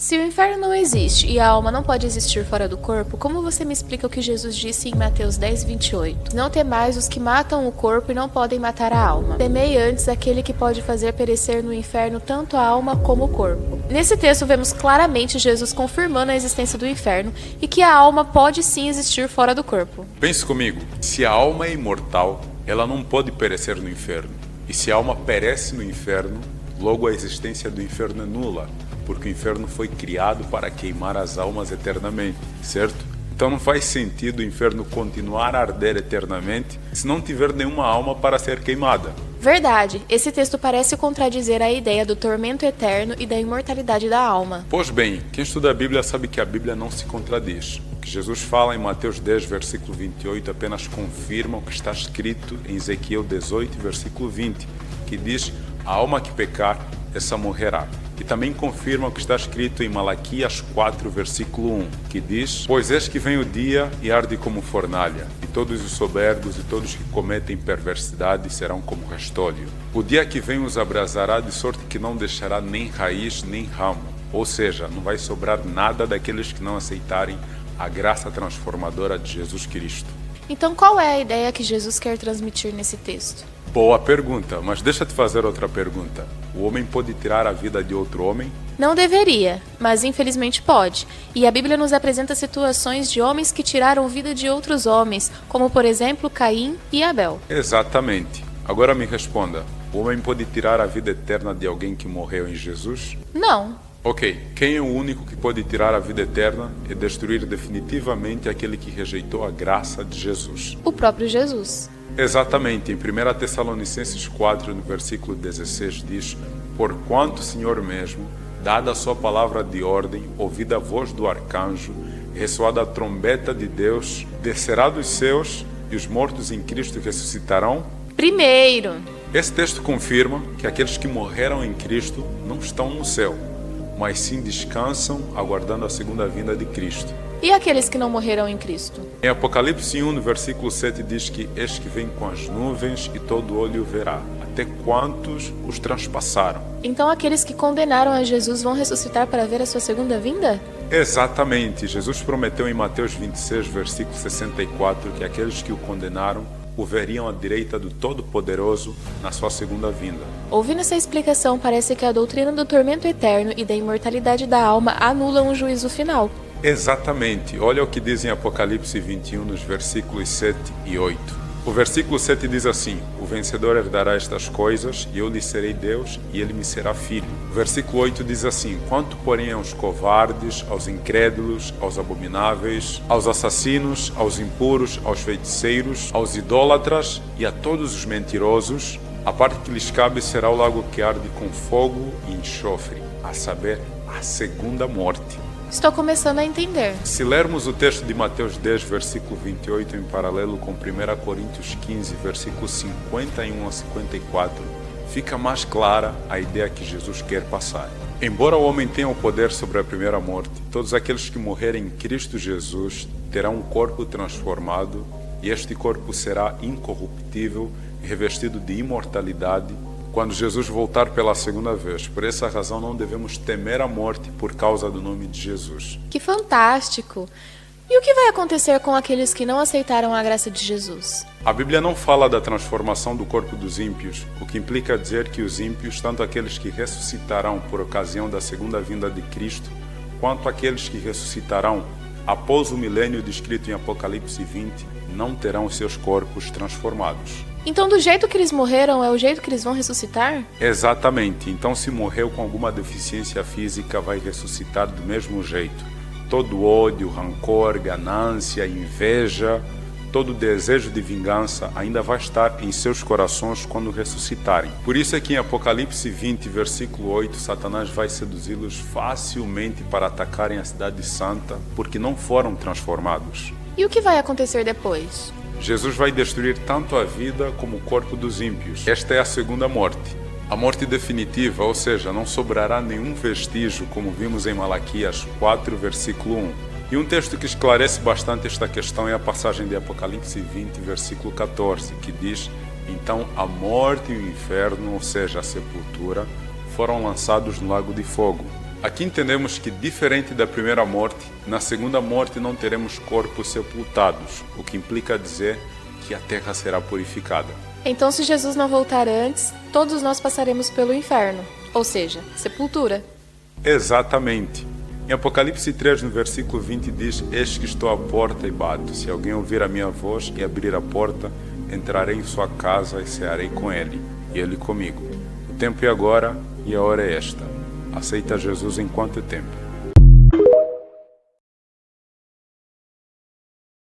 Se o inferno não existe e a alma não pode existir fora do corpo, como você me explica o que Jesus disse em Mateus 10:28? Não temais os que matam o corpo e não podem matar a alma. Temei antes aquele que pode fazer perecer no inferno tanto a alma como o corpo. Nesse texto vemos claramente Jesus confirmando a existência do inferno e que a alma pode sim existir fora do corpo. Pense comigo, se a alma é imortal, ela não pode perecer no inferno. E se a alma perece no inferno, logo a existência do inferno é nula, porque o inferno foi criado para queimar as almas eternamente, certo? Então não faz sentido o inferno continuar a arder eternamente se não tiver nenhuma alma para ser queimada. Verdade, esse texto parece contradizer a ideia do tormento eterno e da imortalidade da alma. Pois bem, quem estuda a Bíblia sabe que a Bíblia não se contradiz. O que Jesus fala em Mateus 10, versículo 28, apenas confirma o que está escrito em Ezequiel 18, versículo 20, que diz: a alma que pecar, essa morrerá. E também confirma o que está escrito em Malaquias 4, versículo 1, que diz: pois eis que vem o dia e arde como fornalha, e todos os soberbos e todos que cometem perversidade serão como restolho. O dia que vem os abrasará de sorte que não deixará nem raiz nem ramo, ou seja, não vai sobrar nada daqueles que não aceitarem a graça transformadora de Jesus Cristo. Então qual é a ideia que Jesus quer transmitir nesse texto? Boa pergunta, mas deixa eu te fazer outra pergunta. O homem pode tirar a vida de outro homem? Não deveria, mas infelizmente pode. E a Bíblia nos apresenta situações de homens que tiraram vida de outros homens, como por exemplo Caim e Abel. Exatamente. Agora me responda, o homem pode tirar a vida eterna de alguém que morreu em Jesus? Não. Ok, quem é o único que pode tirar a vida eterna e destruir definitivamente aquele que rejeitou a graça de Jesus? O próprio Jesus. Exatamente, em 1 Tessalonicenses 4, no versículo 16, diz: porquanto o Senhor mesmo, dada a sua palavra de ordem, ouvida a voz do arcanjo, ressoada a trombeta de Deus, descerá dos céus e os mortos em Cristo ressuscitarão? Primeiro. Esse texto confirma que aqueles que morreram em Cristo não estão no céu, mas sim descansam aguardando a segunda vinda de Cristo. E aqueles que não morreram em Cristo? Em Apocalipse 1, no versículo 7, diz que eis que vem com as nuvens e todo olho verá, até quantos os transpassaram. Então aqueles que condenaram a Jesus vão ressuscitar para ver a sua segunda vinda? Exatamente. Jesus prometeu em Mateus 26, versículo 64, que aqueles que o condenaram o veriam à direita do Todo-Poderoso na sua segunda vinda. Ouvindo essa explicação, parece que a doutrina do tormento eterno e da imortalidade da alma anula um juízo final. Exatamente. Olha o que diz em Apocalipse 21, nos versículos 7 e 8. O versículo 7 diz assim: o vencedor herdará estas coisas, e eu lhe serei Deus, e ele me será filho. O versículo 8 diz assim: quanto porém aos covardes, aos incrédulos, aos abomináveis, aos assassinos, aos impuros, aos feiticeiros, aos idólatras e a todos os mentirosos, a parte que lhes cabe será o lago que arde com fogo e enxofre, a saber, a segunda morte. Estou começando a entender. Se lermos o texto de Mateus 10, versículo 28, em paralelo com 1 Coríntios 15, versículos 51 a 54, fica mais clara a ideia que Jesus quer passar. Embora o homem tenha o poder sobre a primeira morte, todos aqueles que morrerem em Cristo Jesus terão um corpo transformado, e este corpo será incorruptível, revestido de imortalidade, quando Jesus voltar pela segunda vez. Por essa razão não devemos temer a morte por causa do nome de Jesus. Que fantástico! E o que vai acontecer com aqueles que não aceitaram a graça de Jesus? A Bíblia não fala da transformação do corpo dos ímpios, o que implica dizer que os ímpios, tanto aqueles que ressuscitarão por ocasião da segunda vinda de Cristo, quanto aqueles que ressuscitarão após o milênio descrito em Apocalipse 20, não terão seus corpos transformados. Então, do jeito que eles morreram, é o jeito que eles vão ressuscitar? Exatamente. Então, se morreu com alguma deficiência física, vai ressuscitar do mesmo jeito. Todo ódio, rancor, ganância, inveja, todo desejo de vingança ainda vai estar em seus corações quando ressuscitarem. Por isso é que em Apocalipse 20, versículo 8, Satanás vai seduzi-los facilmente para atacarem a cidade santa, porque não foram transformados. E o que vai acontecer depois? Jesus vai destruir tanto a vida como o corpo dos ímpios. Esta é a segunda morte. A morte definitiva, ou seja, não sobrará nenhum vestígio, como vimos em Malaquias 4, versículo 1. E um texto que esclarece bastante esta questão é a passagem de Apocalipse 20, versículo 14, que diz: então a morte e o inferno, ou seja, a sepultura, foram lançados no lago de fogo. Aqui entendemos que, diferente da primeira morte, na segunda morte não teremos corpos sepultados, o que implica dizer que a terra será purificada. Então, se Jesus não voltar antes, todos nós passaremos pelo inferno, ou seja, sepultura. Exatamente. Em Apocalipse 3, no versículo 20, diz: Eis que estou à porta e bato. Se alguém ouvir a minha voz e abrir a porta, entrarei em sua casa e cearei com ele, e ele comigo. O tempo é agora e a hora é esta. Aceita Jesus enquanto é tempo.